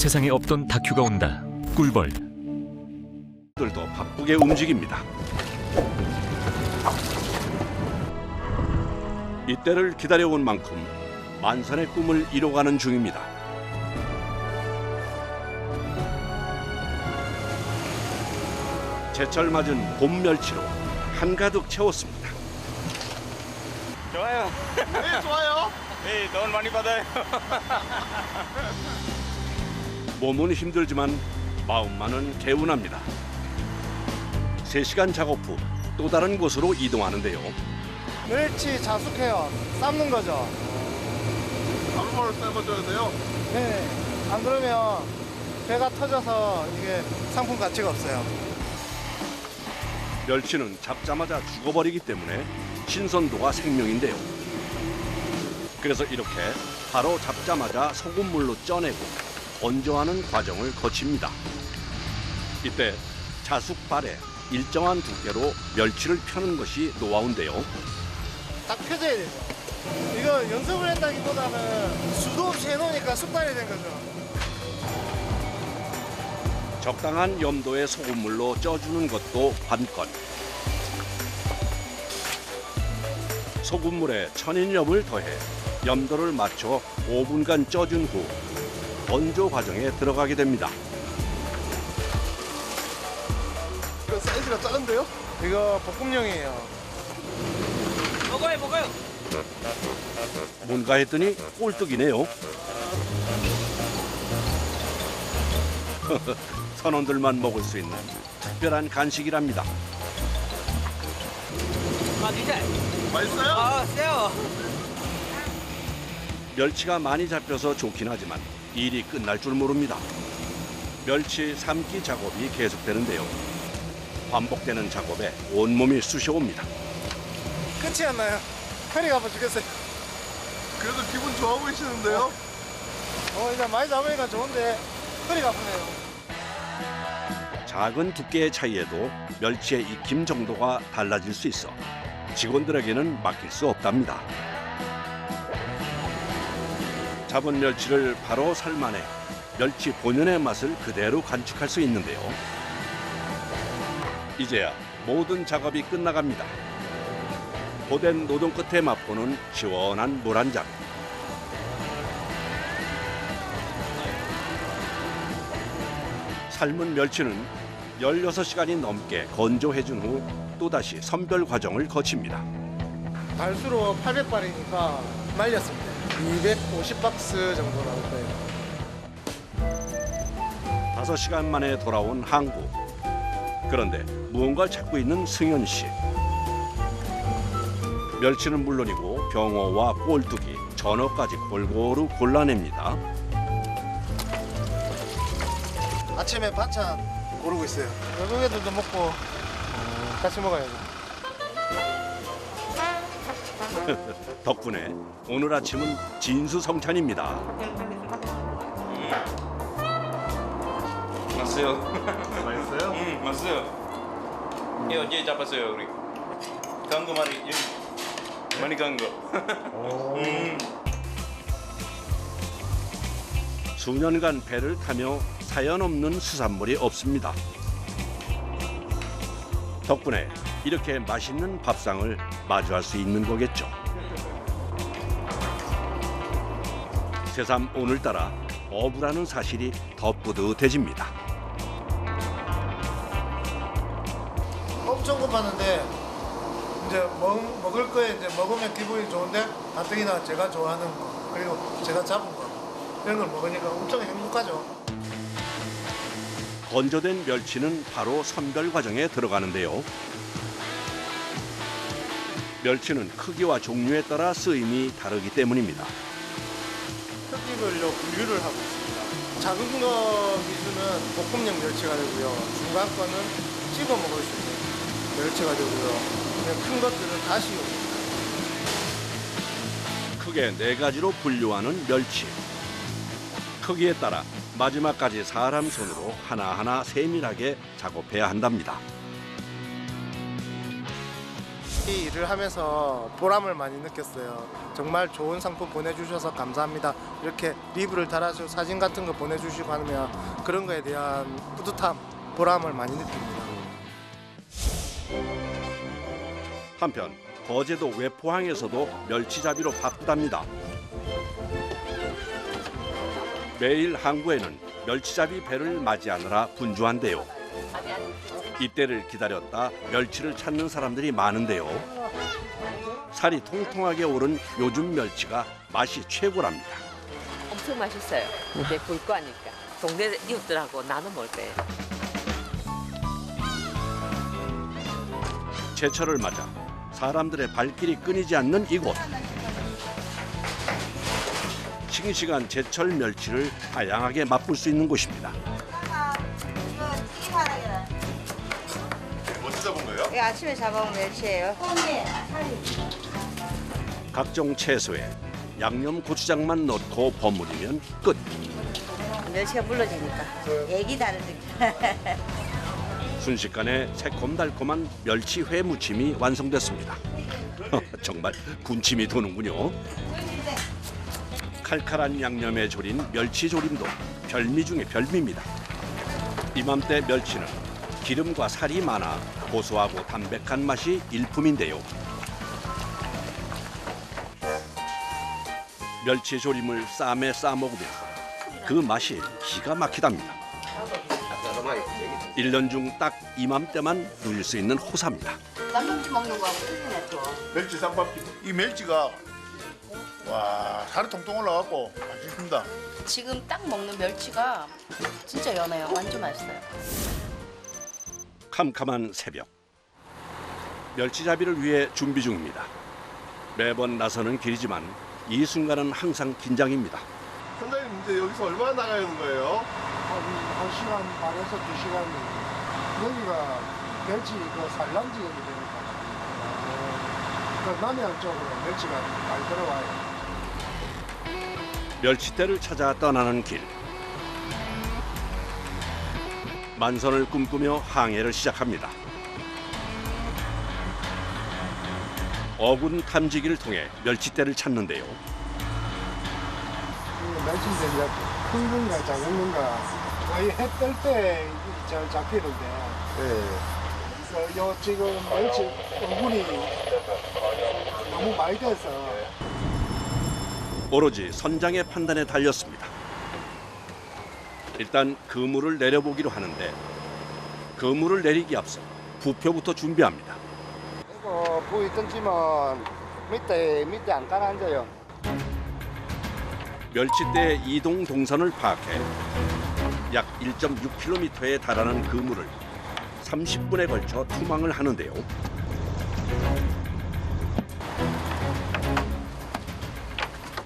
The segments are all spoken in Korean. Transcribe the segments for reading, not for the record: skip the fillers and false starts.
세상에 없던 다큐가 온다. 꿀벌. 들도 바쁘게 움직입니다. 이때를 기다려온 만큼 만선의 꿈을 이뤄가는 중입니다. 제철 맞은 봄 멸치로 한가득 채웠습니다. 좋아요. 네, 좋아요. 네, 돈 많이 받아요. 몸은 힘들지만 마음만은 개운합니다. 3시간 작업 후 또 다른 곳으로 이동하는데요. 멸치 자숙해요. 삶는 거죠. 바로바로 삶아줘야 돼요. 네. 안 그러면 배가 터져서 이게 상품 가치가 없어요. 멸치는 잡자마자 죽어버리기 때문에 신선도가 생명인데요. 그래서 이렇게 바로 잡자마자 소금물로 쪄내고 건조하는 과정을 거칩니다. 이때 자숙발에 일정한 두께로 멸치를 펴는 것이 노하우인데요. 딱 펴져야 되죠. 이거 연습을 한다기보다는 수도 없이 해놓으니까 습관이 된 거죠. 적당한 염도의 소금물로 쪄주는 것도 관건. 소금물에 천인염을 더해 염도를 맞춰 5분간 쪄준 후 건조 과정에 들어가게 됩니다. 이거 사이즈가 작은데요? 이거 볶음용이에요. 먹어요. 뭔가 했더니 꼴뚜기네요. 선원들만 먹을 수 있는 특별한 간식이랍니다. 맛있어요? 세요. 멸치가 많이 잡혀서 좋긴 하지만 일이 끝날 줄 모릅니다. 멸치 삶기 작업이 계속되는데요. 반복되는 작업에 온몸이 쑤셔옵니다. 끝이 안 나요. 허리가 아파 죽겠어요. 그래도 기분 좋아 보이시는데요? 이제 많이 잡으니까 좋은데 허리가 아프네요. 작은 두께의 차이에도 멸치의 익힘 정도가 달라질 수 있어 직원들에게는 맡길 수 없답니다. 잡은 멸치를 바로 삶아내 멸치 본연의 맛을 그대로 간축할 수 있는데요. 이제야 모든 작업이 끝나갑니다. 고된 노동 끝에 맛보는 시원한 물 한 잔. 삶은 멸치는 16시간이 넘게 건조해준 후 또다시 선별 과정을 거칩니다. 달수로 800발이니까 말렸습니다. 250박스 정도 나올 거예요. 5시간 만에 돌아온 항구. 그런데 무언가를 찾고 있는 승현 씨. 멸치는 물론이고 병어와 꼴뚜기, 전어까지 골고루 골라냅니다. 아침에 반찬 고르고 있어요. 외국 애들도 먹고 같이 먹어야죠. 덕분에 오늘 아침은 진수성찬입니다. 맛있어요. 맛있어요? 맛있어요. 이거 언제 잡았어요, 우리? 간거 많이 간 거. 수년간 배를 타며 사연 없는 수산물이 없습니다. 덕분에 이렇게 맛있는 밥상을 마주할 수 있는 거겠죠. 새삼 오늘따라 어부라는 사실이 더 뿌듯해집니다. 엄청 고팠는데 이제 먹을 거에 이제 먹으면 기분이 좋은데 가뜩이나 제가 좋아하는 거 그리고 제가 잡은 거 이런 걸 먹으니까 엄청 행복하죠. 건조된 멸치는 바로 선별 과정에 들어가는데요. 멸치는 크기와 종류에 따라 쓰임이 다르기 때문입니다. 크기별로 분류를 하고 있습니다. 작은 거 기준은 볶음용 멸치가 되고요. 중간 거는 씹어 먹을 수 있는 멸치가 되고요. 큰 것들은 다시요. 크게 4가지로 분류하는 멸치. 크기에 따라 마지막까지 사람 손으로 하나하나 세밀하게 작업해야 한답니다. 이 일을 하면서 보람을 많이 느꼈어요. 정말 좋은 상품 보내주셔서 감사합니다. 이렇게 리뷰를 달아주고 사진 같은 거 보내주시고 하면 그런 거에 대한 뿌듯함, 보람을 많이 느낍니다. 한편 거제도 외포항에서도 멸치잡이로 바쁘답니다. 매일 항구에는 멸치잡이 배를 맞이하느라 분주한데요. 이때를 기다렸다 멸치를 찾는 사람들이 많은데요. 살이 통통하게 오른 요즘 멸치가 맛이 최고랍니다. 엄청 맛있어요. 이제 굵고 하니까. 동네 이웃들하고 나눠 먹을 거예요. 제철을 맞아 사람들의 발길이 끊이지 않는 이곳. 싱싱한 제철 멸치를 다양하게 맛볼 수 있는 곳입니다. 언제 잡은 거예요? 예, 아침에 잡아온 멸치예요. 각종 채소에 양념 고추장만 넣고 버무리면 끝. 멸치가 물러지니까 애기 다르니까. 순식간에 새콤달콤한 멸치회 무침이 완성됐습니다. 정말 군침이 도는군요. 칼칼한 양념에 졸인 멸치조림도 별미 중의 별미입니다. 이맘때 멸치는 기름과 살이 많아 고소하고 담백한 맛이 일품인데요. 멸치조림을 쌈에 싸먹으면 그 맛이 기가 막히답니다. 1년 중 딱 이맘때만 누릴 수 있는 호사입니다. 쌈밥집 먹는 거하고 틀리네 또. 멸치 쌈밥집. 이 멸치가 와 살이 통통 올라갖고 맛있습니다. 지금 딱 먹는 멸치가 진짜 연해요. 완전 맛있어요. 캄캄한 새벽. 멸치잡이를 위해 준비 중입니다. 매번 나서는 길이지만 이 순간은 항상 긴장입니다. 선장님 이제 여기서 얼마나 나가는 거예요? 한 시간 반에서 2시간. 여기가 멸치 그 산란지역이 되니까 그 남해안 쪽으로 멸치가 많이 들어와요. 멸치대를 찾아 떠나는 길. 만선을 꿈꾸며 항해를 시작합니다. 어군 탐지기를 통해 멸치대를 찾는데요. 멸치인데 이제 큰 건가 작은 건가 거의 해 뜰 때 잘 잡히는데 요 지금 멸치 어군이 너무 많이 돼서 오로지 선장의 판단에 달렸습니다. 일단 그물을 내려보기로 하는데 그물을 내리기 앞서 부표부터 준비합니다. 이거 부위 던지면 밑에 안 가라앉아요. 멸치대의 이동 동선을 파악해 약 1.6km에 달하는 그물을 30분에 걸쳐 투망을 하는데요.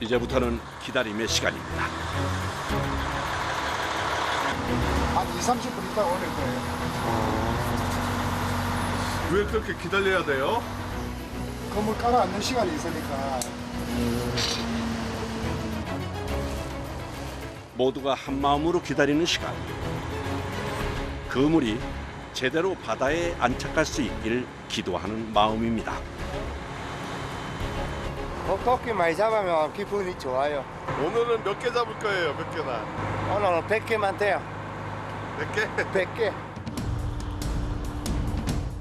이제부터는 기다림의 시간입니다. 한 20-30분 있다 오릴 거예요. 왜 그렇게 기다려야 돼요? 그물 깔아앉는 시간이 있으니까. 모두가 한마음으로 기다리는 시간. 그물이 제대로 바다에 안착할 수 있길 기도하는 마음입니다. 토끼 많이 잡으면 기분이 좋아요. 오늘은 몇 개 잡을 거예요? 몇 개나? 오늘은 100개만 돼요. 몇 개? 100개.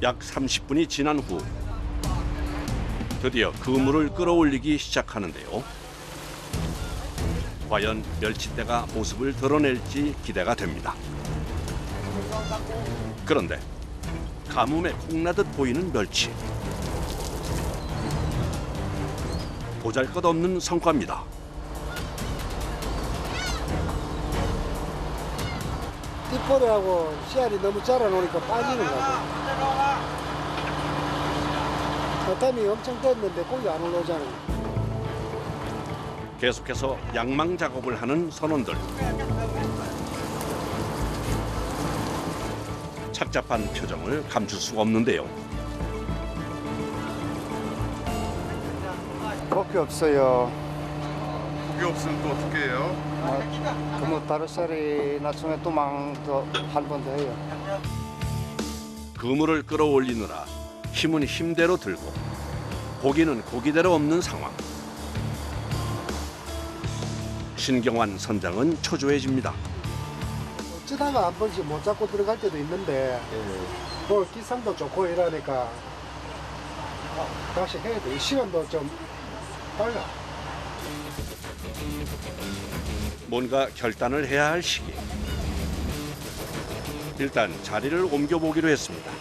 약 30분이 지난 후 드디어 그물을 끌어올리기 시작하는데요. 과연 멸치대가 모습을 드러낼지 기대가 됩니다. 그런데 가뭄에 콩나듯 보이는 멸치. 보잘것없는 성과입니다. 뒷포대하고 씨알이 너무 자라놓으니까 빠지는 거죠. 바람이 엄청 떴는데 고기 안 올라오잖아요. 계속해서 양망 작업을 하는 선원들. 착잡한 표정을 감출 수가 없는데요. 고기 없어요. 고기 없으면 또 어떻게 해요? 그러면 바로살이 나중에 또망도 한 번 더 해요. 그물을 끌어올리느라 힘은 힘대로 들고 고기는 고기대로 없는 상황. 신경환 선장은 초조해집니다. 어쩌다가 한 번씩 못 잡고 들어갈 때도 있는데 뭐 기상도 좋고 이러니까 다시 해야 돼. 시간도 좀 빨라. 뭔가 결단을 해야 할 시기. 일단 자리를 옮겨보기로 했습니다.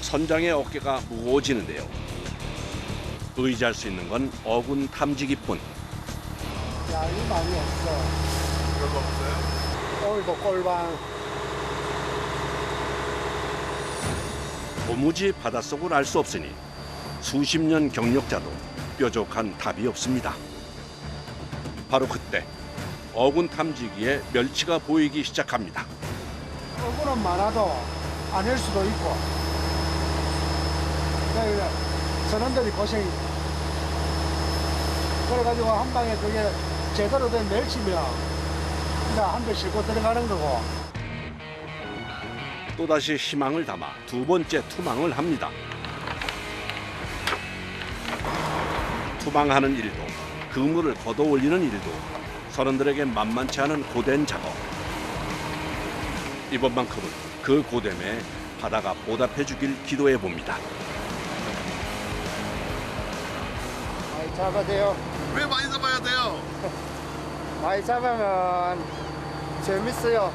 선장의 어깨가 무거워지는데요. 의지할 수 있는 건 어군 탐지기뿐. 양이 많이 없어. 별거 없어요? 오늘도 꼴방. 도무지 바닷속을 알 수 없으니 수십 년 경력자도 뾰족한 답이 없습니다. 바로 그때 어군 탐지기에 멸치가 보이기 시작합니다. 억울은 많아도 아닐 수도 있고. 그러니까 선원들이 고생이. 그래가지고 한 방에 그게 제대로 된 멸치면 이제 한 배 싣고 들어가는 거고. 또다시 희망을 담아 두 번째 투망을 합니다. 투망하는 일도 그물을 걷어 올리는 일도 선원들에게 만만치 않은 고된 작업. 이번만큼은 그 고됨에 바다가 보답해 주길 기도해 봅니다. 많이 잡아야 돼요. 왜 많이 잡아야 돼요? 많이 잡으면 재밌어요.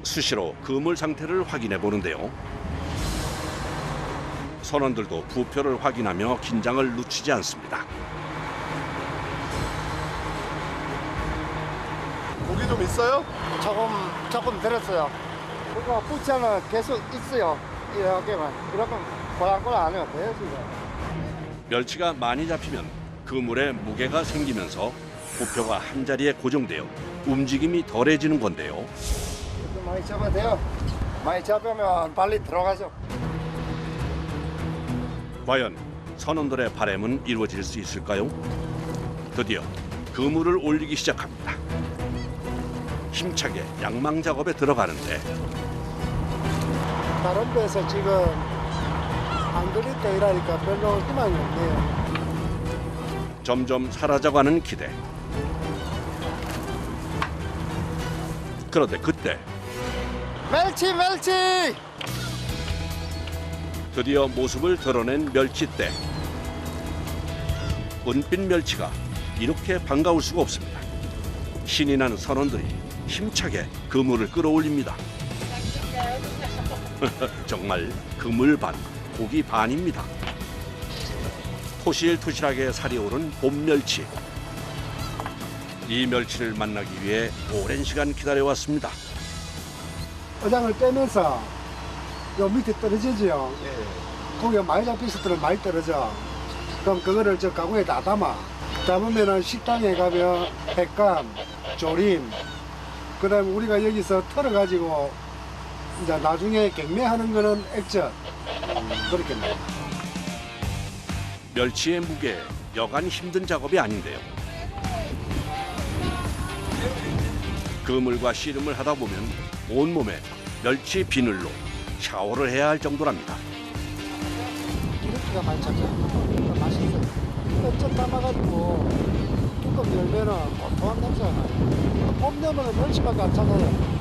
수시로 그물 상태를 확인해 보는데요. 선원들도 부표를 확인하며 긴장을 늦추지 않습니다. 고기 좀 있어요? 조금 들었어요. 그거 붙자는 계속 있어요. 이렇게만. 이렇게 꼴랑꼴랑 안 해요. 계속. 멸치가 많이 잡히면 그물에 무게가 생기면서 부표가 한 자리에 고정되어 움직임이 덜해지는 건데요. 많이 잡아야 돼요. 많이 잡으면 빨리 들어가죠. 과연 선원들의 바람은 이루어질 수 있을까요? 드디어 그물을 올리기 시작합니다. 힘차게 양망 작업에 들어가는데 다른 데서 지금 안 그릴 때 일하니까 별로 희망이 없네요. 점점 사라져가는 기대. 그런데 그때 멸치! 드디어 모습을 드러낸 멸치떼. 은빛 멸치가 이렇게 반가울 수가 없습니다. 신이 나는 선원들이 힘차게 그물을 끌어올립니다. 정말 그물 반, 고기 반입니다. 토실토실하게 살이 오른 봄 멸치. 이 멸치를 만나기 위해 오랜 시간 기다려왔습니다. 어장을 빼면서 요 밑에 떨어지죠. 고기가 많이 잡혔을 때는 많이 떨어져. 그럼 그거를 저 가구에 다 담아. 담으면은 식당에 가면 횟감, 조림, 그다음에 우리가 여기서 털어가지고 이제 나중에 경매하는 거는 액젓. 그렇게 나와. 멸치의 무게 여간 힘든 작업이 아닌데요. 그물과 씨름을 하다 보면 온몸에 멸치 비늘로 샤워를 해야 할 정도랍니다. 기름기가 많이 차죠. 맛있어요. 액젓 담아가지고 뚜껑 열면은 고소한 냄새가 나요. 봄 되면 멸치밖에 안 차가요.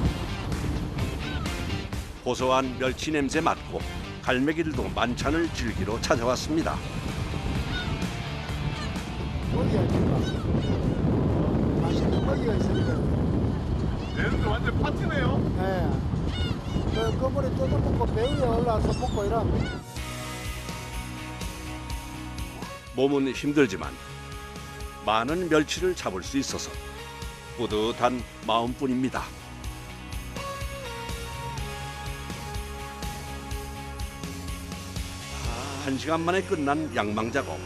고소한 멸치 냄새 맡고 갈매기들도 만찬을 즐기러 찾아왔습니다. 먹이가 있으니까. 맛있는 먹이가 있으니까. 얘는 완전 파티네요. 네. 그 그물에 뜯어먹고 배 위에 올라와서 먹고 이러면 몸은 힘들지만 많은 멸치를 잡을 수 있어서 뿌듯한 마음뿐입니다. 한 시간 만에 끝난 양망 작업.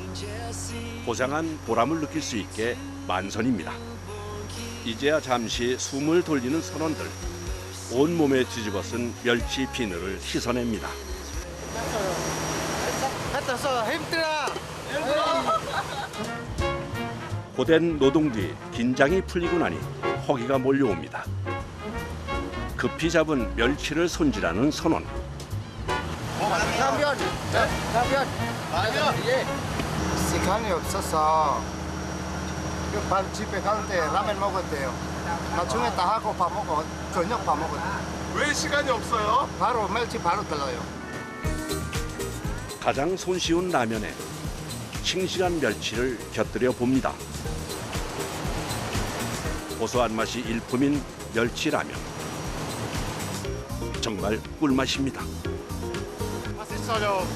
고생한 보람을 느낄 수 있게 만선입니다. 이제야 잠시 숨을 돌리는 선원들. 온몸에 뒤집어쓴 멸치 비늘을 씻어냅니다. 했어 힘들어. 고된 노동 뒤 긴장이 풀리고 나니 허기가 몰려옵니다. 급히 잡은 멸치를 손질하는 선원. 뭐 라면. 라면. 예. 시간이 없어서 그 집에 갈 때 라면 먹었대요. 나중에 다 하고 밥 먹어. 저녁 밥 먹었대요. 왜 시간이 없어요? 바로 멸치 바로 들어요. 가장 손쉬운 라면에 싱싱한 멸치를 곁들여 봅니다. 고소한 맛이 일품인 멸치라면. 정말 꿀맛입니다. 맛있어요.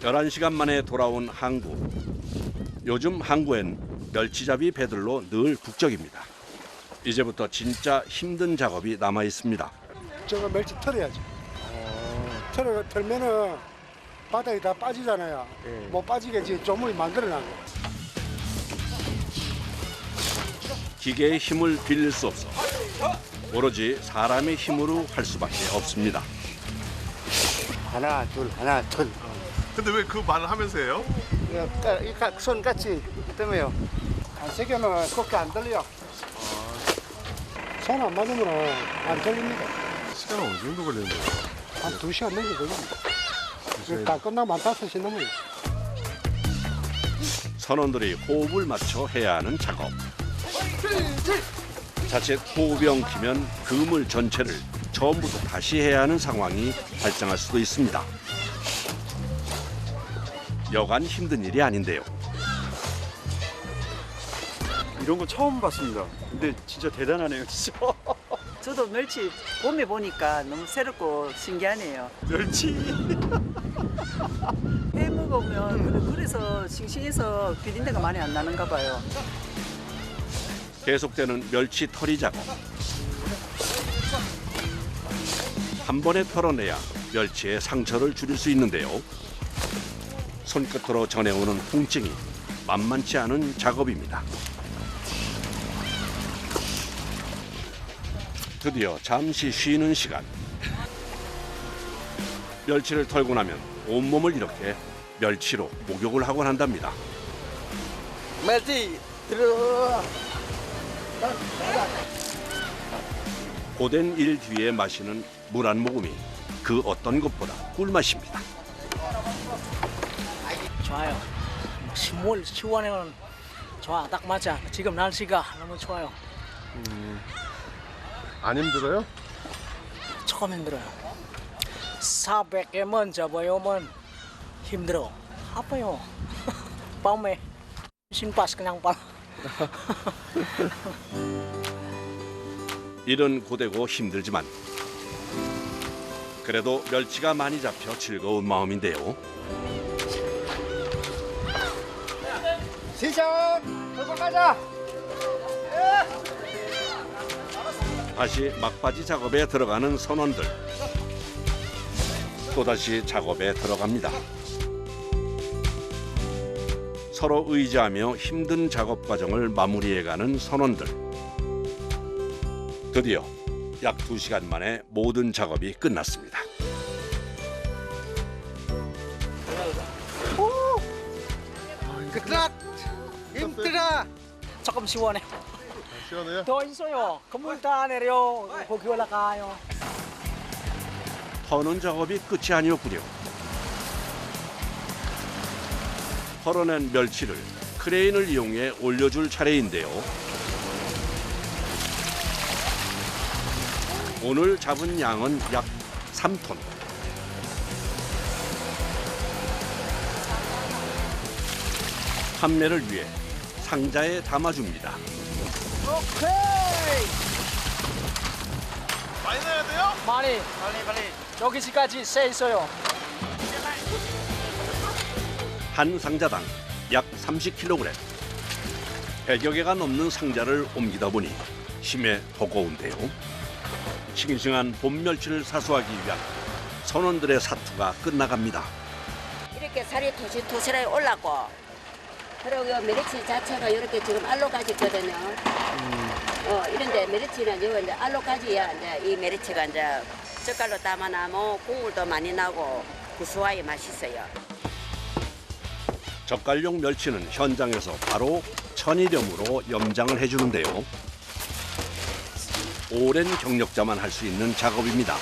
열한 시간 만에 돌아온 항구. 요즘 항구엔 멸치잡이 배들로 늘 북적입니다. 이제부터 진짜 힘든 작업이 남아 있습니다. 저거 멸치 털어야지. 털면은 바닥에 다 빠지잖아요. 못 빠지게 지금 조물이 만들어낸 거. 기계의 힘을 빌릴 수 없어 오로지 사람의 힘으로 할 수밖에 없습니다. 하나, 둘. 근데 왜 그 말을 하면서 해요? 손 같이 뜨면요. 안 세게는 그렇게 안 들려. 손 안 맞으면 안 들립니다. 시간 어느 정도 걸리는 거예요? 한 2시간 넘게 걸립니다. 다 끝나면 한 5시 넘어요. 선원들이 호흡을 맞춰 해야 하는 작업. 자칫 호흡이 엉키면 그물 전체를 처음부터 다시 해야 하는 상황이 발생할 수도 있습니다. 여간 힘든 일이 아닌데요. 이런 거 처음 봤습니다. 근데 진짜 대단하네요, 진짜. 저도 멸치 봄에 보니까 너무 새롭고 신기하네요. 멸치. 해 먹으면 그래서 싱싱해서 비린내가 많이 안 나는가 봐요. 계속되는 멸치 털이 작업. 한 번에 털어내야 멸치의 상처를 줄일 수 있는데요. 손끝으로 전해오는 통증이 만만치 않은 작업입니다. 드디어 잠시 쉬는 시간. 멸치를 털고 나면 온몸을 이렇게 멸치로 목욕을 하곤 한답니다. 멸치 들어. 고된 일 뒤에 마시는 물 한 모금이 그 어떤 것보다 꿀맛입니다. 좋아요. 10월에는 좋아, 딱 맞아. 지금 날씨가 너무 좋아요. 안 힘들어요? 조금 힘들어요. 400개 먼저 보이면 힘들어. 아파요. 밤에 신바스 그냥 봐. 일은 고되고 힘들지만 그래도 멸치가 많이 잡혀 즐거운 마음인데요. 시작! 들고 가자! 다시 막바지 작업에 들어가는 선원들. 또다시 작업에 들어갑니다. 서로 의지하며 힘든 작업 과정을 마무리해가는 선원들. 드디어 약 2시간 만에 모든 작업이 끝났습니다. 그딱 힘들어. 조금 시원해. 시원해요? 더 있어요. 건물 다 내려 거기 올라가요. 터는 작업이 끝이 아니었군요. 털어낸 멸치를 크레인을 이용해 올려줄 차례인데요. 오늘 잡은 양은 약 3톤. 판매를 위해 상자에 담아줍니다. 오케이. 많이 넣어야 돼요? 많이. 여기까지 세 있어요. 한 상자당 약 30kg. 100여 개가 넘는 상자를 옮기다 보니 힘에 버거운데요. 싱싱한 봄 멸치를 사수하기 위한 선원들의 사투가 끝나갑니다. 이렇게 살이 토실토실하게 올랐고 그리고 이 메리치 자체가 이렇게 지금 알로까지 있거든요. 이런데 메리치는 여기 이제 알로까지야 이제 이 메리치가 이제 젓갈로 담아나면 국물도 많이 나고 구수하게 맛있어요. 젓갈용 멸치는 현장에서 바로 천일염으로 염장을 해주는데요. 오랜 경력자만 할 수 있는 작업입니다.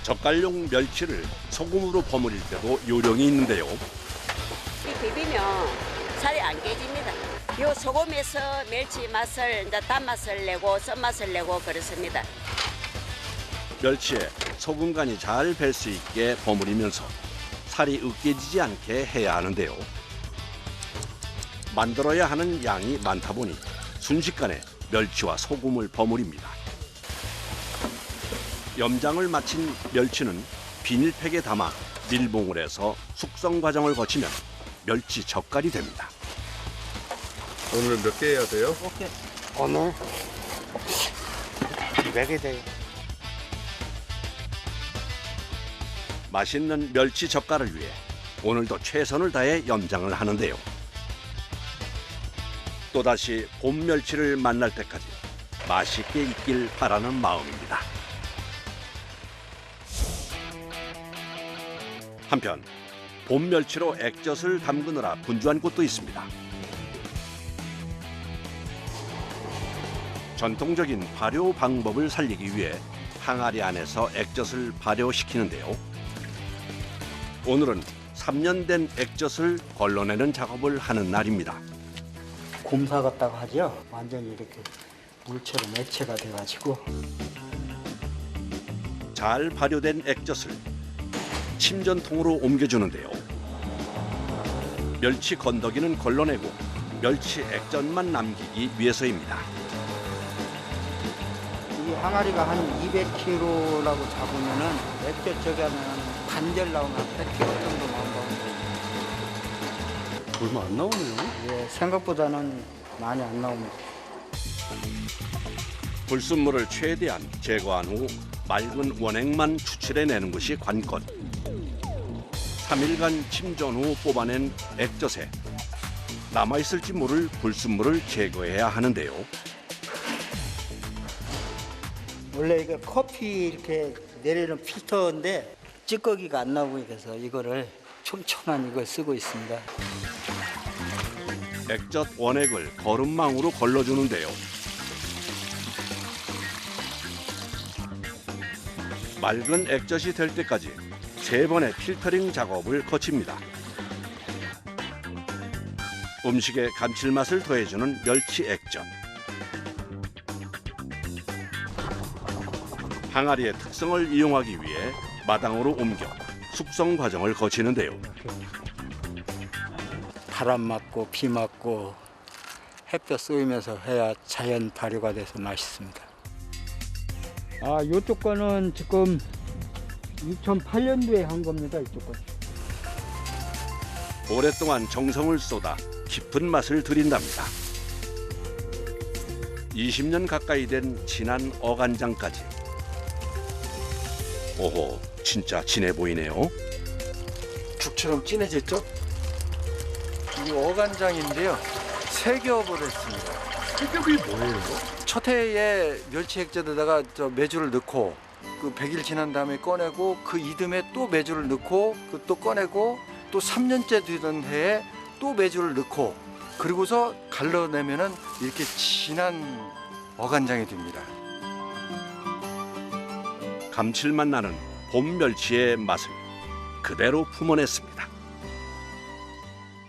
젓갈용 멸치를 소금으로 버무릴 때도 요령이 있는데요. 비비면 살이 안 깨집니다. 요 소금에서 멸치 맛을 이제 단맛을 내고 쓴맛을 내고 그렇습니다. 멸치에 소금 간이 잘 배 수 있게 버무리면서 살이 으깨지지 않게 해야 하는데요. 만들어야 하는 양이 많다 보니 순식간에 멸치와 소금을 버무립니다. 염장을 마친 멸치는 비닐팩에 담아 밀봉을 해서 숙성 과정을 거치면 멸치 젓갈이 됩니다. 오늘은 몇 개 해야 돼요? 오늘 200이 돼요. 맛있는 멸치 젓갈을 위해 오늘도 최선을 다해 염장을 하는데요. 또다시 봄 멸치를 만날 때까지 맛있게 익길 바라는 마음입니다. 한편 봄 멸치로 액젓을 담그느라 분주한 곳도 있습니다. 전통적인 발효 방법을 살리기 위해 항아리 안에서 액젓을 발효시키는데요. 오늘은 3년 된 액젓을 걸러내는 작업을 하는 날입니다. 곰사 같다고 하죠. 완전히 이렇게 물처럼 액체가 돼가지고. 잘 발효된 액젓을 침전통으로 옮겨주는데요. 멸치 건더기는 걸러내고 멸치 액젓만 남기기 위해서입니다. 이 항아리가 한 200kg라고 잡으면은 액젓 저기 하면 반절 나오면 100kg 정도 나온다고. 얼마 안 나오네요. 예, 생각보다는 많이 안 나옵니다. 불순물을 최대한 제거한 후 맑은 원액만 추출해내는 것이 관건. 3일간 침전 후 뽑아낸 액젓에 남아있을지 모를 불순물을 제거해야 하는데요. 원래 이거 커피 이렇게 내리는 필터인데 찌꺼기가 안 나오고 그래서 이거를 촘촘한 이걸 쓰고 있습니다. 액젓 원액을 거름망으로 걸러주는데요. 맑은 액젓이 될 때까지 3번의 필터링 작업을 거칩니다. 음식에 감칠맛을 더해주는 멸치 액젓. 항아리의 특성을 이용하기 위해 마당으로 옮겨 숙성 과정을 거치는데요. 바람 맞고 비 맞고 햇볕 쏘이면서 해야 자연 발효가 돼서 맛있습니다. 아, 이쪽 거는 지금 2008년도에 한 겁니다. 이쪽 거. 오랫동안 정성을 쏟아 깊은 맛을 들인답니다. 20년 가까이 된 진한 어간장까지. 오호, 진짜 진해 보이네요. 죽처럼 진해졌죠? 이 어간장인데요. 세겹을 했습니다. 세겹이 뭐예요? 첫 해에 멸치 액젓에다가 메주를 넣고 그 100일 지난 다음에 꺼내고 그 이듬해 또 메주를 넣고 그 또 꺼내고 또 3년째 되던 해에 또 메주를 넣고 그리고서 갈라내면은 이렇게 진한 어간장이 됩니다. 감칠맛 나는 봄 멸치의 맛을 그대로 품어냈습니다.